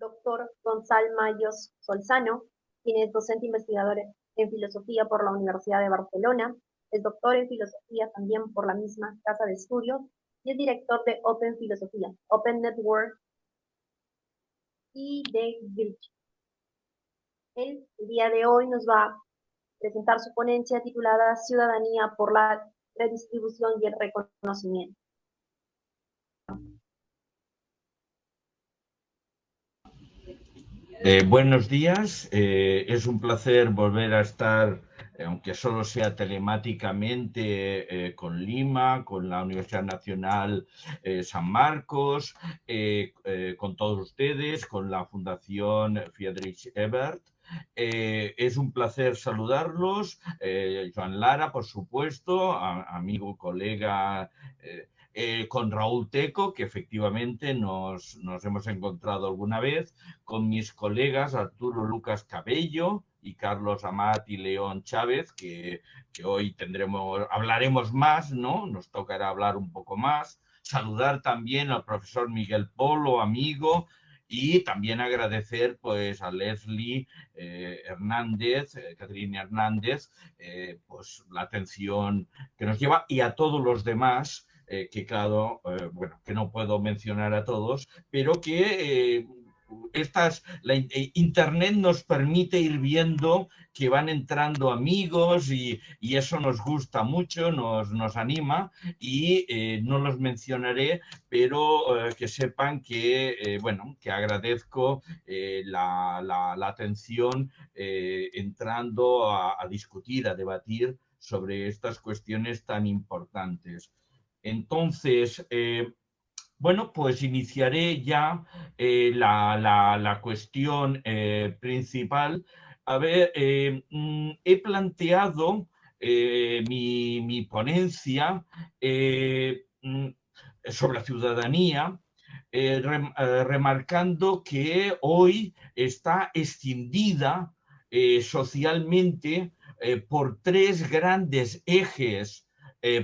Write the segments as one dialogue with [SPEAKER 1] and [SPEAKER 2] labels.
[SPEAKER 1] doctor Gonzalo Mayos Solzano, quien es docente investigador en filosofía por la Universidad de Barcelona, es doctor en filosofía también por la misma casa de estudios y es director de Open Filosofía, Open Network y de Virtue. Él el día de hoy nos va a presentar su ponencia titulada Ciudadanía por la redistribución y el reconocimiento.
[SPEAKER 2] Buenos días, es un placer volver a estar, aunque solo sea telemáticamente, con Lima, con la Universidad Nacional San Marcos, con todos ustedes, con la Fundación Friedrich Ebert. Es un placer saludarlos, Joan Lara, por supuesto, amigo, colega, con Raúl Teco, que efectivamente nos hemos encontrado alguna vez, con mis colegas Arturo Lucas Cabello y Carlos Amat y León Chávez, que hoy hablaremos más, ¿no? Nos tocará hablar un poco más. Saludar también al profesor Miguel Polo, amigo, y también agradecer pues a Leslie Hernández, Caterina Hernández, pues la atención que nos lleva, y a todos los demás que claro, bueno, que no puedo mencionar a todos, pero que Internet nos permite ir viendo que van entrando amigos y eso nos gusta mucho, nos anima, y no los mencionaré, pero que sepan que, bueno, que agradezco la atención entrando a discutir, a debatir sobre estas cuestiones tan importantes. Entonces, bueno, pues iniciaré ya la cuestión principal. A ver, he planteado mi ponencia sobre la ciudadanía, remarcando que hoy está escindida socialmente por tres grandes ejes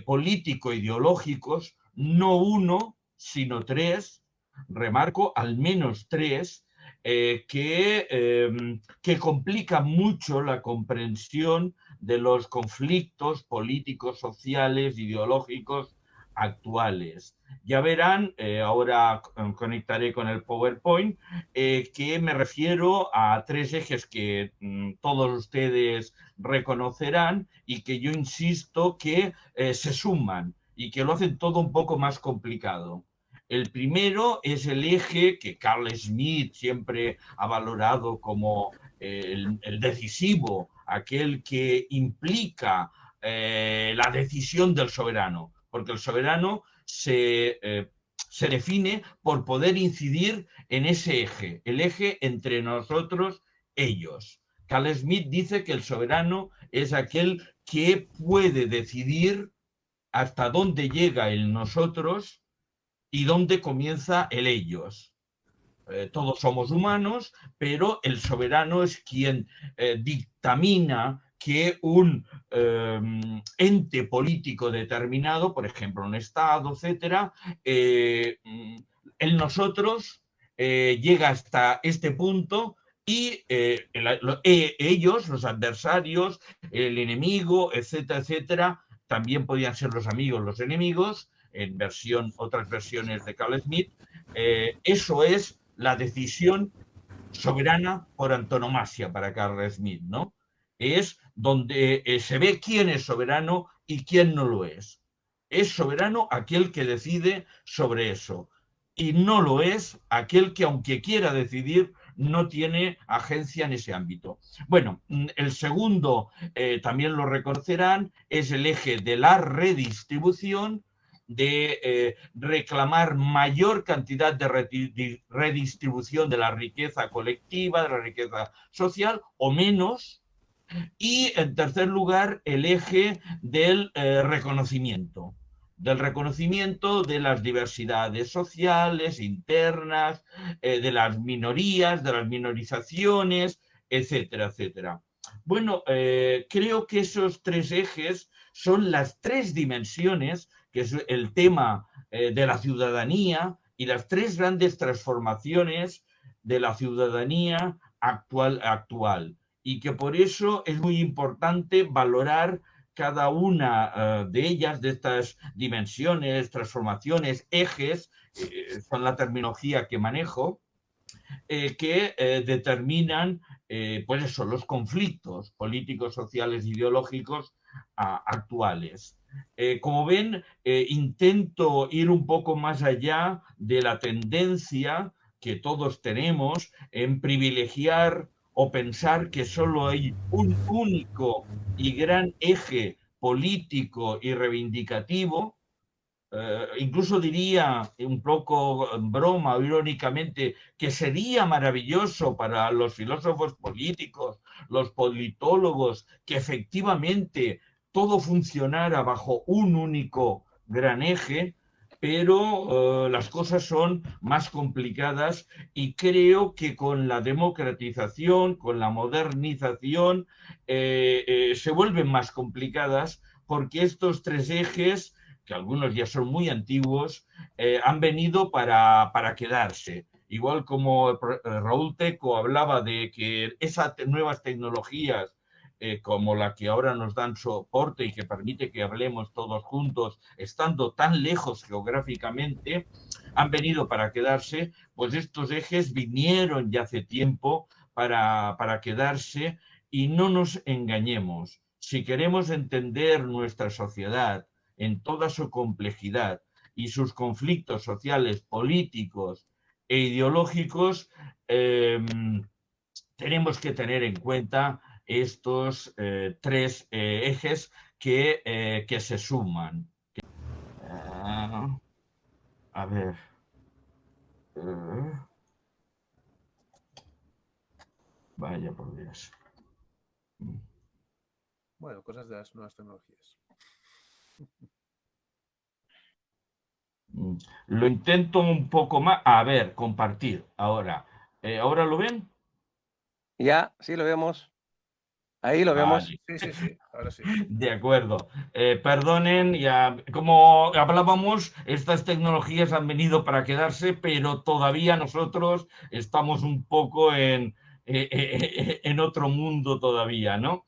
[SPEAKER 2] político-ideológicos, no uno, sino tres, remarco, al menos tres, que complican mucho la comprensión de los conflictos políticos, sociales, ideológicos actuales. Ya verán, ahora conectaré con el PowerPoint, que me refiero a tres ejes que todos ustedes reconocerán y que yo insisto que se suman y que lo hacen todo un poco más complicado. El primero es el eje que Carl Schmitt siempre ha valorado como el decisivo, aquel que implica la decisión del soberano, porque el soberano se define por poder incidir en ese eje, el eje entre nosotros, ellos. Carl Schmitt dice que el soberano es aquel que puede decidir hasta dónde llega el nosotros y dónde comienza el ellos. Todos somos humanos, pero el soberano es quien dictamina que un ente político determinado, por ejemplo un Estado, etcétera, el nosotros llega hasta este punto y ellos, los adversarios, el enemigo, etcétera, etcétera, también podían ser los amigos, los enemigos, en otras versiones de Carl Schmitt. Eso es la decisión soberana por antonomasia para Carl Schmitt, ¿no? Es donde se ve quién es soberano y quién no lo es. Es soberano aquel que decide sobre eso, y no lo es aquel que, aunque quiera decidir, no tiene agencia en ese ámbito. Bueno, el segundo, también lo reconocerán, es el eje de la redistribución, de reclamar mayor cantidad de redistribución de la riqueza colectiva, de la riqueza social, o menos. Y en tercer lugar, el eje del reconocimiento de las diversidades sociales, internas, de las minorías, de las minorizaciones, etcétera, etcétera. Bueno, creo que esos tres ejes son las tres dimensiones, que es el tema de la ciudadanía, y las tres grandes transformaciones de la ciudadanía actual y que por eso es muy importante valorar cada una de ellas, de estas dimensiones, transformaciones, ejes, son la terminología que manejo, que determinan pues eso, los conflictos políticos, sociales, ideológicos actuales. Como ven, intento ir un poco más allá de la tendencia que todos tenemos en privilegiar o pensar que solo hay un único y gran eje político y reivindicativo. Incluso diría un poco en broma o irónicamente que sería maravilloso para los filósofos políticos, los politólogos, que efectivamente todo funcionara bajo un único gran eje, pero las cosas son más complicadas y creo que con la democratización, con la modernización, se vuelven más complicadas porque estos tres ejes, que algunos ya son muy antiguos, han venido para quedarse. Igual como Raúl Teco hablaba de que esas nuevas tecnologías, como la que ahora nos dan soporte y que permite que hablemos todos juntos, estando tan lejos geográficamente, han venido para quedarse, pues estos ejes vinieron ya hace tiempo para quedarse y no nos engañemos. Si queremos entender nuestra sociedad en toda su complejidad y sus conflictos sociales, políticos e ideológicos, tenemos que tener en cuenta estos tres ejes que se suman. A ver. Vaya por Dios.
[SPEAKER 3] Bueno, cosas de las nuevas tecnologías.
[SPEAKER 2] Lo intento un poco más. A ver, compartir. Ahora. ¿Ahora lo ven?
[SPEAKER 4] Ya, sí lo vemos. Ahí lo vemos.
[SPEAKER 3] Sí, ahora sí.
[SPEAKER 2] De acuerdo. Perdonen, ya, como hablábamos, estas tecnologías han venido para quedarse, pero todavía nosotros estamos un poco en otro mundo todavía, ¿no?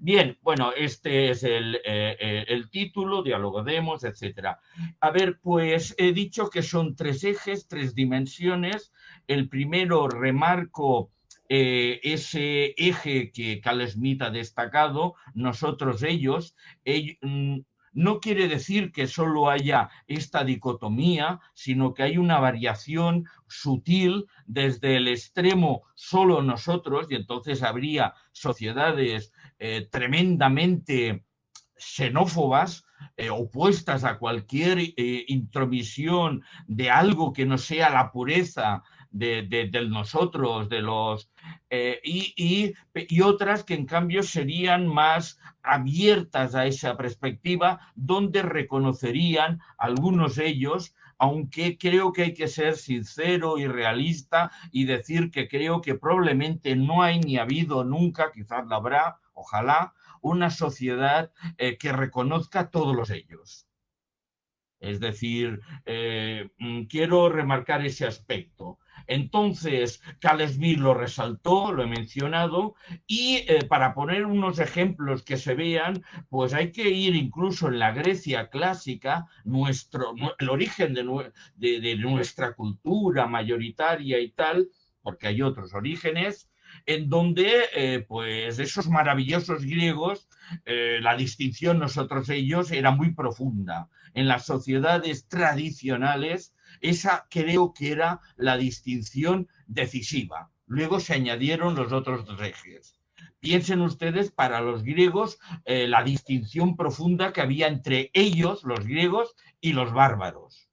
[SPEAKER 2] Bien, bueno, este es el título, diálogo demos, etcétera. A ver, pues he dicho que son tres ejes, tres dimensiones. El primero, remarco ese eje que Carl Smith ha destacado, nosotros, ellos. No quiere decir que solo haya esta dicotomía, sino que hay una variación sutil desde el extremo solo nosotros, y entonces habría sociedades tremendamente xenófobas, opuestas a cualquier intromisión de algo que no sea la pureza del nosotros, de los y otras que en cambio serían más abiertas a esa perspectiva, donde reconocerían algunos de ellos, aunque creo que hay que ser sincero y realista y decir que creo que probablemente no hay ni ha habido nunca, quizás la habrá, ojalá, una sociedad que reconozca todos los ellos. Es decir, quiero remarcar ese aspecto. Entonces, Carl Smith lo resaltó, lo he mencionado, y para poner unos ejemplos que se vean, pues hay que ir incluso en la Grecia clásica, el origen de nuestra cultura mayoritaria y tal, porque hay otros orígenes, en donde pues esos maravillosos griegos, la distinción nosotros ellos era muy profunda. En las sociedades tradicionales, esa creo que era la distinción decisiva. Luego se añadieron los otros dos ejes. Piensen ustedes, para los griegos, la distinción profunda que había entre ellos, los griegos, y los bárbaros.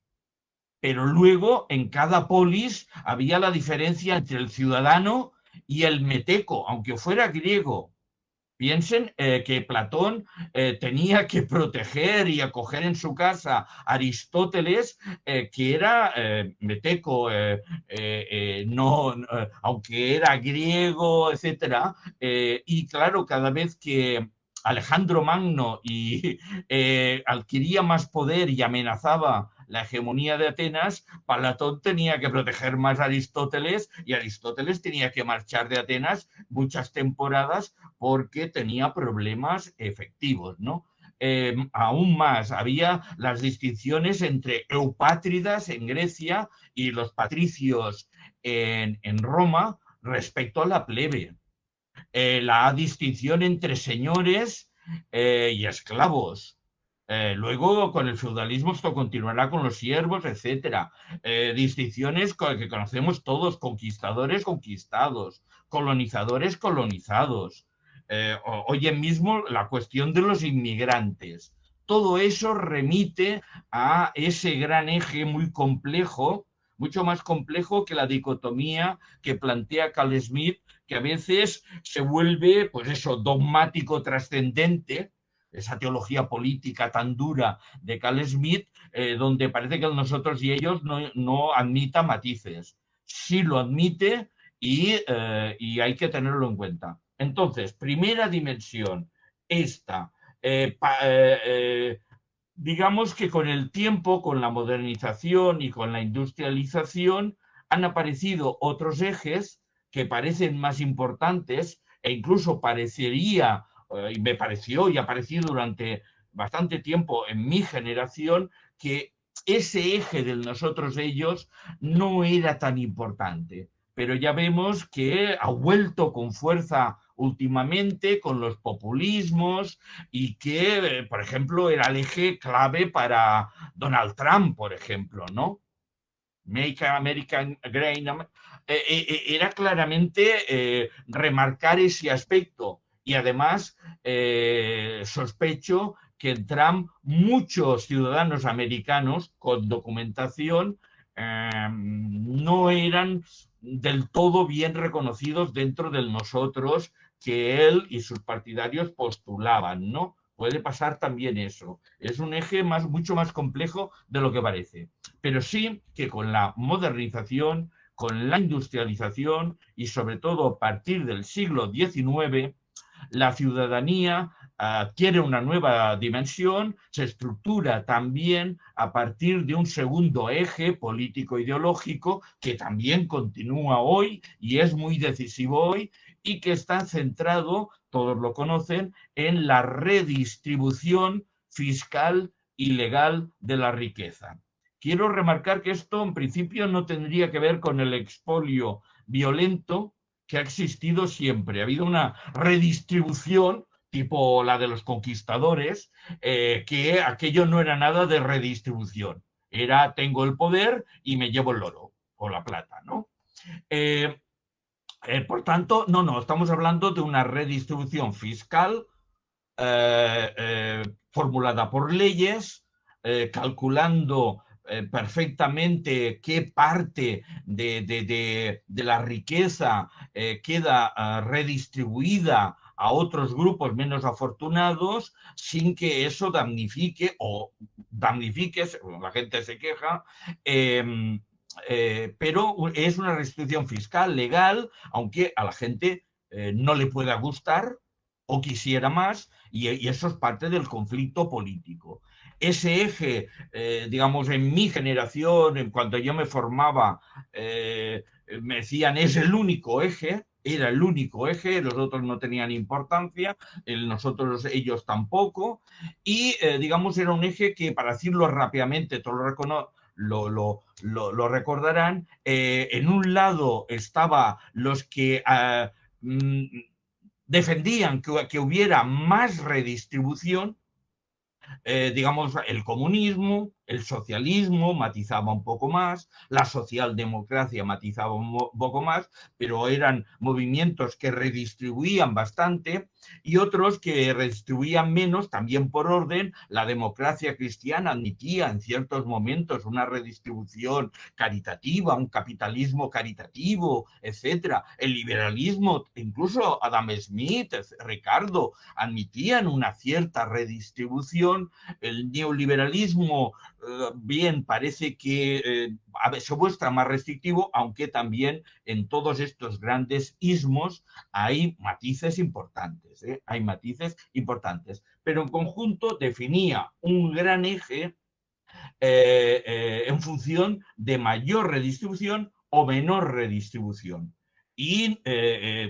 [SPEAKER 2] Pero luego, en cada polis, había la diferencia entre el ciudadano y el meteco, aunque fuera griego. Piensen que Platón tenía que proteger y acoger en su casa a Aristóteles, que era meteco, aunque era griego, etc. Y claro, cada vez que Alejandro Magno adquiría más poder y amenazaba la hegemonía de Atenas, Platón tenía que proteger más a Aristóteles y Aristóteles tenía que marchar de Atenas muchas temporadas porque tenía problemas efectivos, ¿no? Aún más, había las distinciones entre eupátridas en Grecia y los patricios en Roma respecto a la plebe. La distinción entre señores y esclavos. Luego, con el feudalismo, esto continuará con los siervos, etc. Distinciones que conocemos todos: conquistadores, conquistados, colonizadores, colonizados. Hoy mismo, la cuestión de los inmigrantes. Todo eso remite a ese gran eje muy complejo, mucho más complejo que la dicotomía que plantea Carl Schmitt, que a veces se vuelve, pues eso, dogmático trascendente, esa teología política tan dura de Carl Schmitt, donde parece que nosotros y ellos no admita matices. Sí lo admite y hay que tenerlo en cuenta. Entonces, primera dimensión, esta. Digamos que con el tiempo, con la modernización y con la industrialización, han aparecido otros ejes que parecen más importantes e incluso parecería, y me pareció y ha parecido durante bastante tiempo en mi generación, que ese eje del nosotros-ellos no era tan importante. Pero ya vemos que ha vuelto con fuerza últimamente con los populismos y que, por ejemplo, era el eje clave para Donald Trump, por ejemplo, ¿no? Make America Great. Era claramente remarcar ese aspecto y además sospecho que en Trump muchos ciudadanos americanos con documentación no eran del todo bien reconocidos dentro de nosotros que él y sus partidarios postulaban, ¿no? Puede pasar también eso. Es un eje mucho más complejo de lo que parece. Pero sí que con la modernización, con la industrialización y sobre todo a partir del siglo XIX, la ciudadanía adquiere una nueva dimensión, se estructura también a partir de un segundo eje político-ideológico que también continúa hoy y es muy decisivo hoy y que está centrado, todos lo conocen, en la redistribución fiscal y legal de la riqueza. Quiero remarcar que esto en principio no tendría que ver con el expolio violento que ha existido siempre. Ha habido una redistribución tipo la de los conquistadores, que aquello no era nada de redistribución. Era tengo el poder y me llevo el oro o la plata, ¿no? Por tanto, no, estamos hablando de una redistribución fiscal formulada por leyes, calculando perfectamente qué parte de la riqueza queda redistribuida a otros grupos menos afortunados sin que eso damnifique, la gente se queja, pero es una restricción fiscal legal, aunque a la gente no le pueda gustar o quisiera más, y eso es parte del conflicto político. Ese eje, digamos, en mi generación, en cuanto yo me formaba, me decían, es el único eje, era el único eje, los otros no tenían importancia, nosotros, ellos tampoco, y digamos, era un eje que, para decirlo rápidamente, todos lo recordarán, en un lado estaba los que defendían que hubiera más redistribución, digamos, el comunismo, el socialismo matizaba un poco más, la socialdemocracia matizaba un poco más, pero eran movimientos que redistribuían bastante, y otros que redistribuían menos, también por orden. La democracia cristiana admitía en ciertos momentos una redistribución caritativa, un capitalismo caritativo, etc. El liberalismo, incluso Adam Smith, Ricardo, admitían una cierta redistribución. El neoliberalismo, bien, parece que se muestra más restrictivo, aunque también en todos estos grandes ismos hay matices importantes, hay matices importantes. Pero en conjunto definía un gran eje en función de mayor redistribución o menor redistribución. Y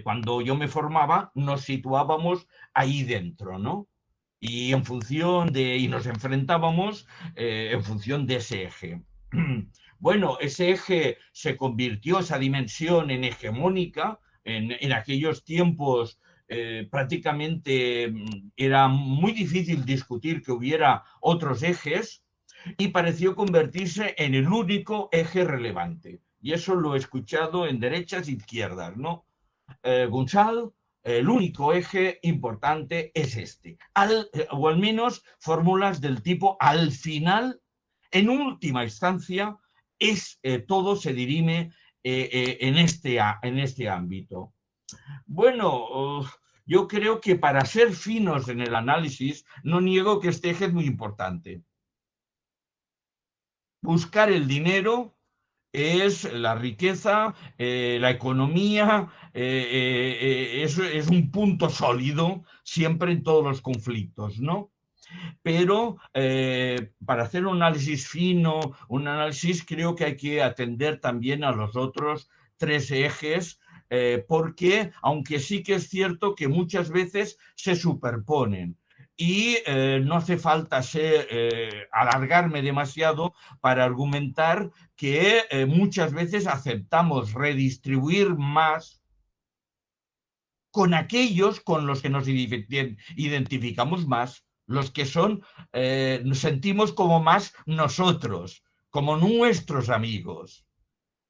[SPEAKER 2] cuando yo me formaba nos situábamos ahí dentro, ¿no? Y en función de, y nos enfrentábamos en función de ese eje. Bueno, ese eje se convirtió, esa dimensión, en hegemónica. En aquellos tiempos prácticamente era muy difícil discutir que hubiera otros ejes y pareció convertirse en el único eje relevante. Y eso lo he escuchado en derechas e izquierdas, ¿no? Gonzalo, el único eje importante es este. O al menos fórmulas del tipo, al final, en última instancia, todo se dirime en este ámbito. Bueno, yo creo que para ser finos en el análisis, no niego que este eje es muy importante. Buscar el dinero es la riqueza, la economía, es un punto sólido siempre en todos los conflictos, ¿no? Pero para hacer un análisis fino, un análisis, creo que hay que atender también a los otros tres ejes, porque aunque sí que es cierto que muchas veces se superponen. Y no hace falta alargarme demasiado para argumentar que muchas veces aceptamos redistribuir más con aquellos con los que nos identificamos más, los que nos sentimos como más nosotros, como nuestros amigos.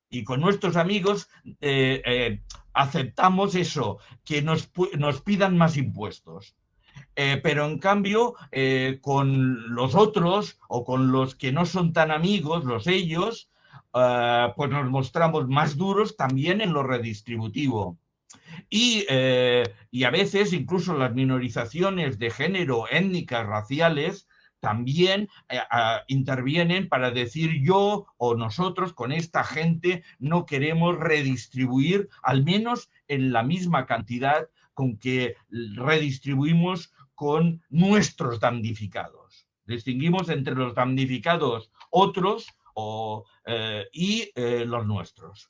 [SPEAKER 2] Y con nuestros amigos aceptamos eso, que nos pidan más impuestos. Pero en cambio, con los otros o con los que no son tan amigos, ellos, pues nos mostramos más duros también en lo redistributivo. Y a veces incluso las minorizaciones de género, étnicas, raciales, también intervienen para decir yo o nosotros con esta gente no queremos redistribuir, al menos en la misma cantidad con que redistribuimos con nuestros damnificados. Distinguimos entre los damnificados otros y los nuestros.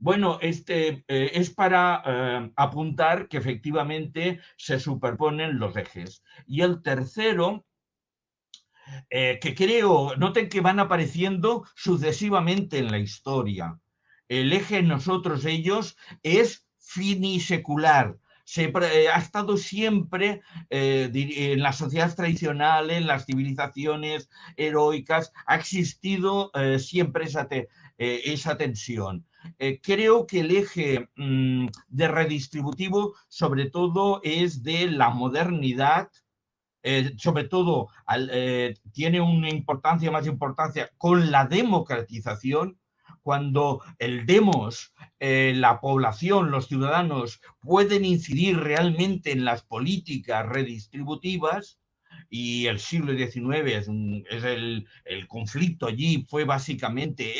[SPEAKER 2] Bueno, es para apuntar que efectivamente se superponen los ejes. Y el tercero, que creo, noten que van apareciendo sucesivamente en la historia. El eje nosotros, ellos es finisecular. Ha estado siempre en las sociedades tradicionales, en las civilizaciones heroicas, ha existido siempre esa tensión. Creo que el eje de redistributivo sobre todo es de la modernidad, sobre todo tiene una más importancia con la democratización, cuando el demos, la población, los ciudadanos pueden incidir realmente en las políticas redistributivas. Y el siglo XIX el conflicto allí fue básicamente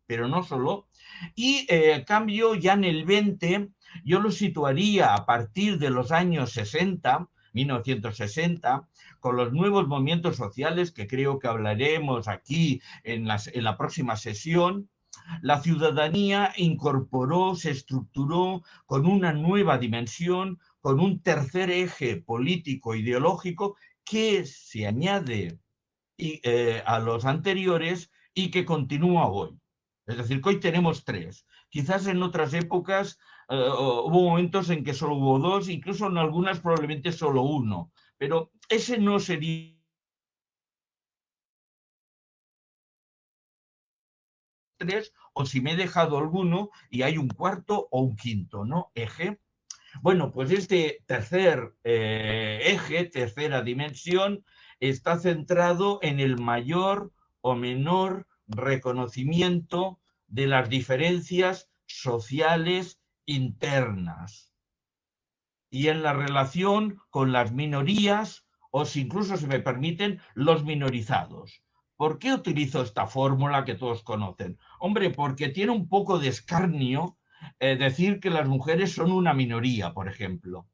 [SPEAKER 2] pero no solo. Y en cambio ya en el 20 yo lo situaría a partir de los años 1960, con los nuevos movimientos sociales que creo que hablaremos aquí en la próxima sesión. La ciudadanía incorporó, se estructuró con una nueva dimensión, con un tercer eje político ideológico que se añade a los anteriores y que continúa hoy. Es decir, que hoy tenemos tres. Quizás en otras épocas hubo momentos en que solo hubo dos, incluso en algunas probablemente solo uno, pero ese no sería tres, o si me he dejado alguno y hay un cuarto o un quinto, ¿no? Eje. Bueno, pues este tercer eje, tercera dimensión, está centrado en el mayor o menor reconocimiento de las diferencias sociales internas y en la relación con las minorías o si incluso, si me permiten, los minorizados. ¿Por qué utilizo esta fórmula que todos conocen? Hombre, porque tiene un poco de escarnio decir que las mujeres son una minoría, por ejemplo.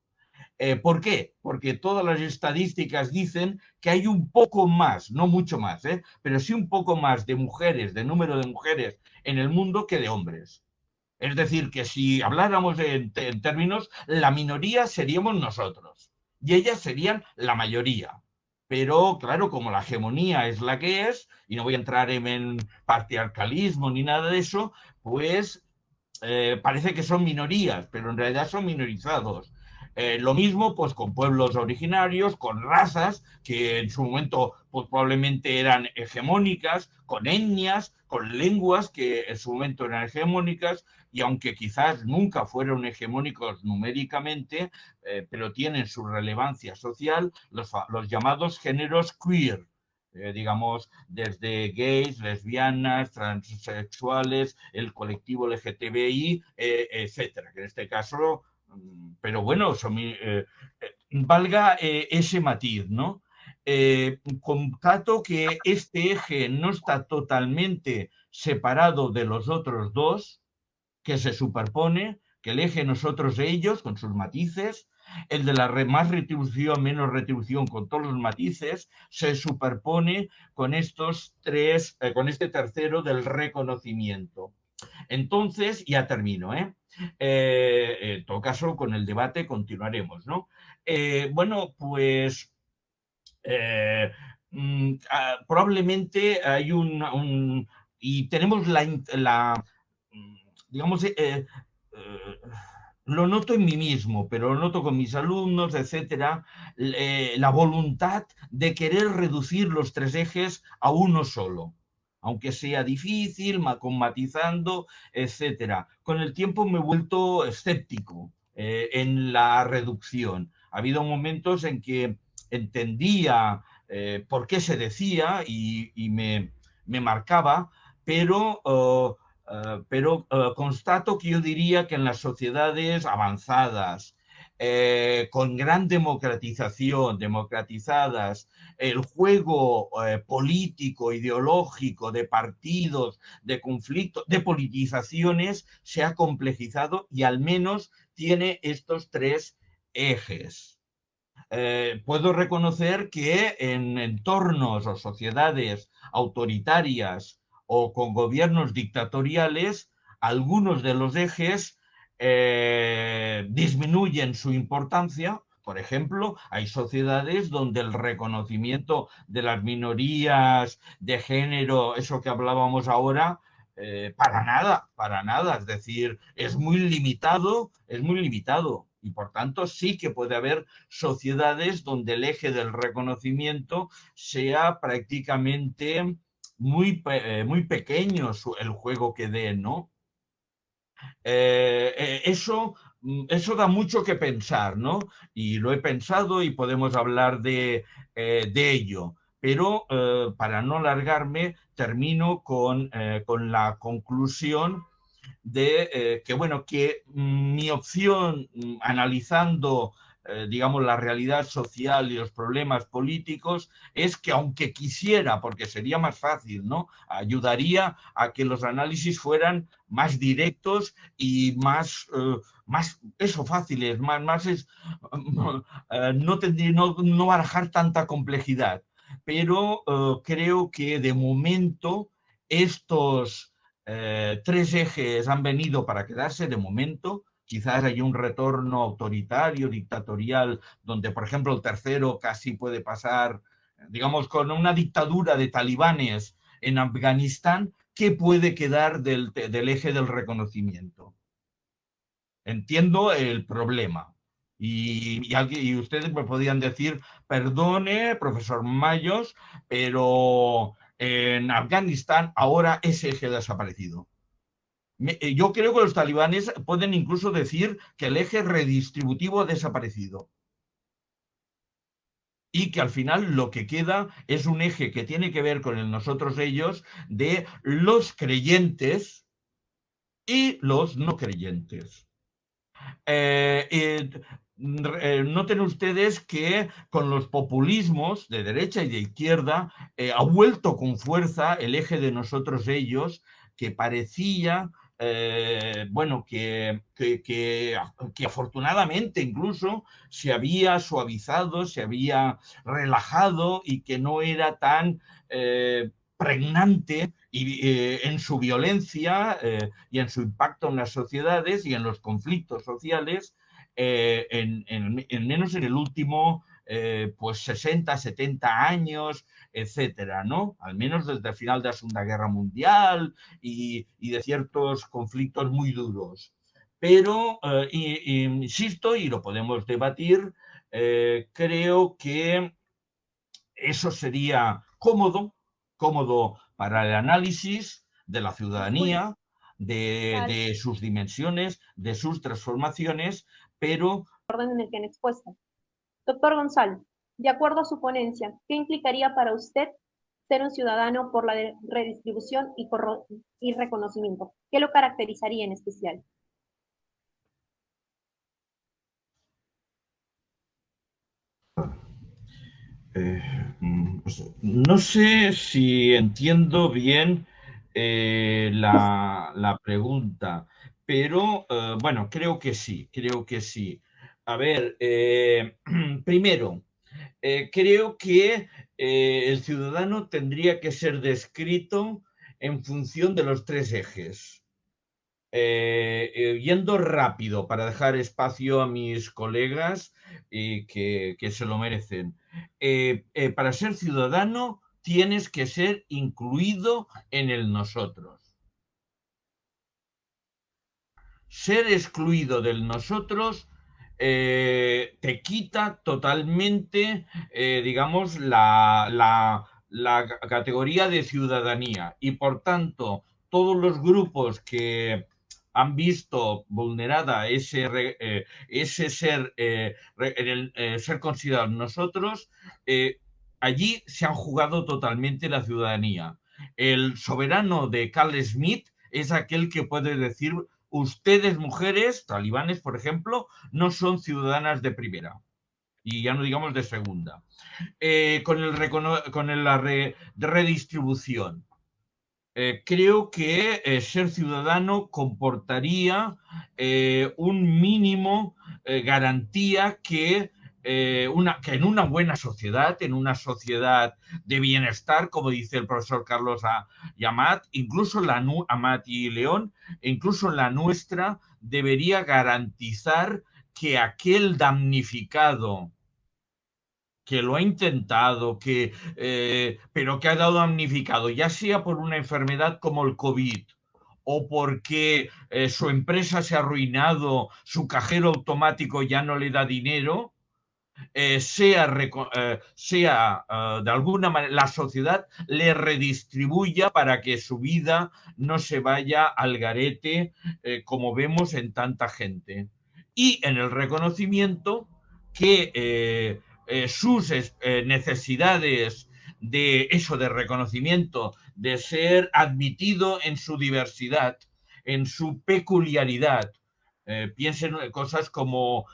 [SPEAKER 2] ¿Por qué? Porque todas las estadísticas dicen que hay un poco más, no mucho más, pero sí un poco más de mujeres, de número de mujeres en el mundo que de hombres. Es decir, que si habláramos en términos, la minoría seríamos nosotros y ellas serían la mayoría. Pero claro, como la hegemonía es la que es, y no voy a entrar en patriarcalismo ni nada de eso, pues parece que son minorías, pero en realidad son minorizados. Lo mismo pues con pueblos originarios, con razas que en su momento pues, probablemente eran hegemónicas, con etnias, con lenguas que en su momento eran hegemónicas y aunque quizás nunca fueron hegemónicos numéricamente, pero tienen su relevancia social, los llamados géneros queer. Digamos, desde gays, lesbianas, transexuales, el colectivo LGTBI, etcétera, que en este caso, pero bueno, valga ese matiz, ¿no? Constato que este eje no está totalmente separado de los otros dos, que se superpone, que el eje nosotros e ellos, con sus matices, el de la más retribución, menos retribución, con todos los matices, se superpone con estos tres, con este tercero del reconocimiento. Entonces, ya termino, en todo caso, con el debate continuaremos, ¿no? Bueno, pues probablemente hay y tenemos digamos, lo noto en mí mismo, pero lo noto con mis alumnos, etcétera, la voluntad de querer reducir los tres ejes a uno solo, aunque sea difícil, matizando, etcétera. Con el tiempo me he vuelto escéptico en la reducción. Ha habido momentos en que entendía por qué se decía y me marcaba, pero constato que yo diría que en las sociedades avanzadas, con gran democratizadas, el juego político, ideológico, de partidos, de conflictos, de politizaciones, se ha complejizado y al menos tiene estos tres ejes. Puedo reconocer que en entornos o sociedades autoritarias o con gobiernos dictatoriales, algunos de los ejes disminuyen su importancia. Por ejemplo, hay sociedades donde el reconocimiento de las minorías de género, eso que hablábamos ahora, para nada. Es decir, es muy limitado y por tanto sí que puede haber sociedades donde el eje del reconocimiento sea prácticamente muy pequeño el juego que dé, ¿no? Eso da mucho que pensar, ¿no? Y lo he pensado y podemos hablar de ello. Pero para no alargarme, termino con la conclusión de que, bueno, que mi opción, analizando, digamos, la realidad social y los problemas políticos, es que aunque quisiera, porque sería más fácil, ¿no? Ayudaría a que los análisis fueran más directos y más fáciles, no barajar tanta complejidad. Pero creo que de momento estos tres ejes han venido para quedarse de momento. Quizás haya un retorno autoritario, dictatorial, donde, por ejemplo, el tercero casi puede pasar, digamos, con una dictadura de talibanes en Afganistán, ¿qué puede quedar del eje del reconocimiento? Entiendo el problema. Y ustedes me podían decir, perdone, profesor Mayos, pero en Afganistán ahora ese eje ha desaparecido. Yo creo que los talibanes pueden incluso decir que el eje redistributivo ha desaparecido. Y que al final lo que queda es un eje que tiene que ver con el nosotros-ellos de los creyentes y los no creyentes. Noten ustedes que con los populismos de derecha y de izquierda ha vuelto con fuerza el eje de nosotros-ellos, que parecía bueno, que afortunadamente incluso se había suavizado, se había relajado y que no era tan pregnante en su violencia y en su impacto en las sociedades y en los conflictos sociales, en menos en el último pues 60, 70 años, etcétera, ¿no? Al menos desde el final de la Segunda Guerra Mundial y de ciertos conflictos muy duros. Pero, insisto, y lo podemos debatir, creo que eso sería cómodo para el análisis de la ciudadanía, de sus dimensiones, de sus transformaciones, pero
[SPEAKER 1] orden en el que han expuesto. Doctor Gonzalo, de acuerdo a su ponencia, ¿qué implicaría para usted ser un ciudadano por la redistribución y reconocimiento? ¿Qué lo caracterizaría en especial?
[SPEAKER 2] No sé si entiendo bien la pregunta, pero bueno, creo que sí, creo que sí. A ver, primero, creo que el ciudadano tendría que ser descrito en función de los tres ejes. Yendo rápido para dejar espacio a mis colegas que se lo merecen. Para ser ciudadano tienes que ser incluido en el nosotros. Ser excluido del nosotros te quita totalmente, digamos, la categoría de ciudadanía y por tanto todos los grupos que han visto vulnerada ese ser, ser considerados nosotros, allí se han jugado totalmente la ciudadanía. El soberano de Carl Smith es aquel que puede decir: ustedes, mujeres, talibanes, por ejemplo, no son ciudadanas de primera. Y ya no digamos de segunda. Con la redistribución. Creo que ser ciudadano comportaría un mínimo garantía que en una buena sociedad, en una sociedad de bienestar, como dice el profesor Carlos Amat, incluso Amat y León, incluso la nuestra, debería garantizar que aquel damnificado que lo ha intentado, pero que ha dado damnificado, ya sea por una enfermedad como el COVID o porque su empresa se ha arruinado, su cajero automático ya no le da dinero, sea de alguna manera la sociedad le redistribuya para que su vida no se vaya al garete, como vemos en tanta gente. Y en el reconocimiento que sus necesidades de eso, de reconocimiento, de ser admitido en su diversidad, en su peculiaridad. Piensen en cosas como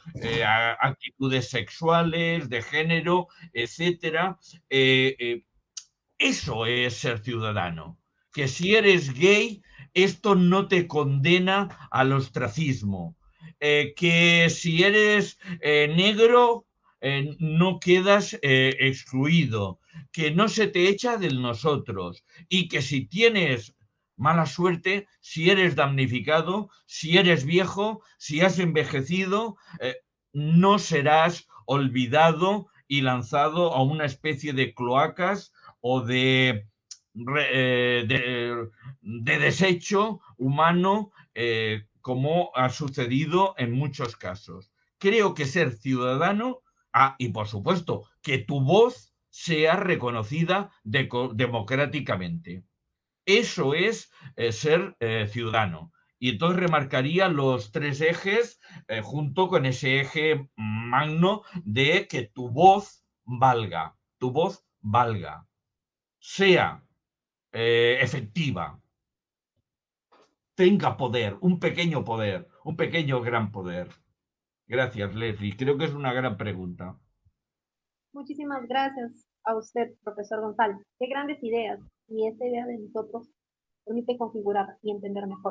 [SPEAKER 2] actitudes sexuales, de género, etcétera. Eso es ser ciudadano. Que si eres gay, esto no te condena al ostracismo. Que si eres negro, no quedas excluido. Que no se te echa del nosotros. Y que si tienes mala suerte, si eres damnificado, si eres viejo, si has envejecido, no serás olvidado y lanzado a una especie de cloacas o de desecho humano, como ha sucedido en muchos casos. Creo que ser ciudadano, y por supuesto, que tu voz sea reconocida democráticamente. Eso es ser ciudadano. Y entonces remarcaría los tres ejes junto con ese eje magno de que tu voz valga, sea efectiva, tenga poder, un pequeño gran poder. Gracias, Leslie. Creo que es una gran pregunta.
[SPEAKER 1] Muchísimas gracias a usted, profesor Gonzalo. Qué grandes ideas. Y esta idea de nosotros permite configurar y entender mejor